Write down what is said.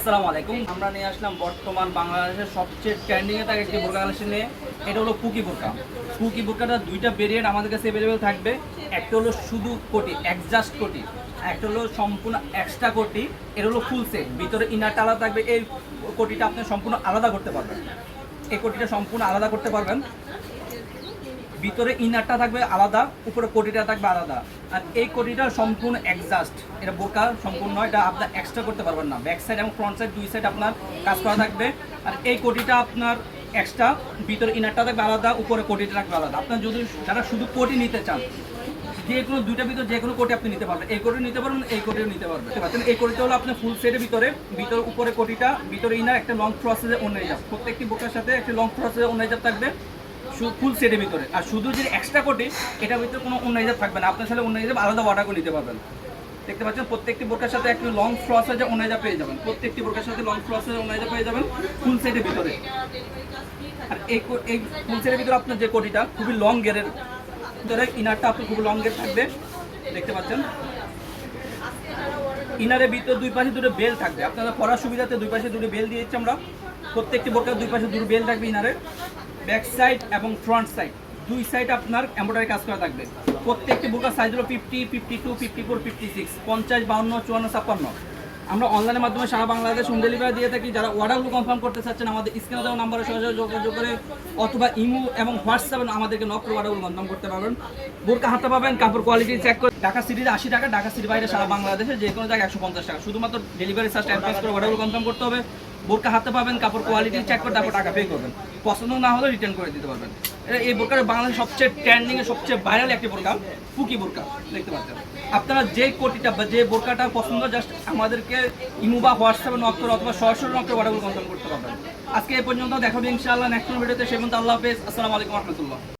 আসসালামু আলাইকুম। আমরা নিয়ে আসলাম বর্তমান বাংলাদেশের সবচেয়ে ট্রেন্ডিংয়ে থাকা একটি বোরকা কালেকশন নিয়ে। এটা হলো কুকি বোরকা। কুকি বোরকাটা দুইটা ভেরিয়েন্ট আমাদের কাছে অ্যাভেলেবেল থাকবে। একটা হলো শুধু কোটি, একজাস্ট কোটি, একটা হলো সম্পূর্ণ এক্সট্রা কোটি। এটা হলো ফুল সেট, ভিতরে ইনারটা আলাদা থাকবে। এই কোটিটা আপনি সম্পূর্ণ আলাদা করতে পারবেন। এই কোটিটা সম্পূর্ণ আলাদা করতে পারবেন। ভিতরে ইনারটা থাকবে আলাদা, উপরে কোটিটা থাকবে আলাদা। আর এই কোটিটা সম্পূর্ণ অ্যাডজাস্ট, এটা বোরকা সম্পূর্ণ, এটা আপনার এক্সট্রা করতে পারবেন না। ব্যাক সাইড এবং ফ্রন্ট সাইড দুই সাইড আপনার কাজ করা থাকবে। আর এই কোটিটা আপনার এক্সট্রা, ভিতরে ইনারটা থাকবে আলাদা, উপরে কোটিটা থাকবে আলাদা। আপনার যদি যারা শুধু কোটি নিতে চান, যে কোনো দুইটার ভিতরে যে কোনো কোটি আপনি নিতে পারবেন। এই কোটি নিতে পারবেন, এই কোটিও নিতে পারবেন। এই কোটিটা হলো আপনার ফুল সেটের ভিতরে উপরে কোটিটা, ভিতরে ইনার, একটা লং প্রসেসে অন্যায়। প্রত্যেকটি বোরকার সাথে একটা লং প্রসেসে অন্যায় থাকবে ফুল সেটের ভিতরে। আর শুধু যে এক্সট্রা কোটি, এটার ভিতরে কোনো অন্য হিসাব থাকবে না। আপনার সাথে অন্য হিসাব আলাদা অর্ডার করে নিতে পারবেন। দেখতে পাচ্ছেন প্রত্যেকটি বোরকার সাথে একটা লং প্রসেসে অন্য হিসাব পেয়ে যাবেন। প্রত্যেকটি বোরকার সাথে লং প্রসেসে অন্য হিসাব পেয়ে যাবেন ফুল সেটের ভিতরে। আর এই ফুল সেটের ভিতরে আপনার যে কোটিটা খুবই লং গেরের ভিতরে, ইনারটা আপনার খুব লং গের থাকবে। দেখতে পাচ্ছেন ইনারের ভিতরে দুই পাশে দুটো বেল থাকবে। আপনারা পড়ার সুবিধাতে দুই পাশে দুটো বেল দিয়েছি আমরা। প্রত্যেকটি বোরকার দুই পাশে দুটো বেল থাকবে ইনারের। ব্যাক সাইড এবং ফ্রন্ট সাইড দুই সাইড আপনার এমব্রয়ডারি কাজ করা থাকবে। প্রত্যেকটি বোরকার সাইজ হলো 50, 52, 54, 56, 50, 52, 54, 56। আমরা অনলাইনের মাধ্যমে সারা বাংলাদেশ হোম ডেলিভারি দিয়ে থাকি। যারা অর্ডারগুলো কনফার্ম করতে চাচ্ছেন, আমাদের স্ক্রিনে দেওয়া নাম্বারে সরাসরি যোগাযোগ করে অথবা ইমো এবং হোয়াটসঅ্যাপে আমাদেরকে নক করে অর্ডারগুলো কনফার্ম করতে পারবেন। বোরকা হাতে পাবেন, কাপড় কোয়ালিটি চেক করে। ঢাকা সিটিতে 80 টাকা, ঢাকা সিটির বাইরে সারা বাংলাদেশে যে কোনো জায়গায় 150 টাকা। শুধুমাত্র ডেলিভারি চার্জ অ্যাডভান্স করে অর্ডারগুলো কনফার্ম করতে হবে। বোরকা হাতে পাবেন, কাপড় কোয়ালিটি চেক করে তারপর টাকা পে করবেন। পছন্দ না হলে রিটার্ন করে দিতে পারবেন। এই বোরকার বাংলাদেশের সবচেয়ে ট্রেন্ডিং এ সবচেয়ে ভাইরাল একটি বোরকা কুকি বোরকা। দেখতে পাচ্ছেন আপনারা যে কোটিটা বা যে বোরকাটা পছন্দ, জাস্ট আমাদেরকে ইমো বা হোয়াটসঅ্যাপে নক করে অথবা সরাসরি নক করে অর্ডারগুলো কনফার্ম করতে পারবেন। আজকে এই পর্যন্ত, দেখাবো ইনশাআল্লাহ নেক্সট ভিডিওতে। সে পর্যন্ত আল্লাহ হাফেজ, আসসালামু আলাইকুম ওয়া রাহমাতুল্লাহ।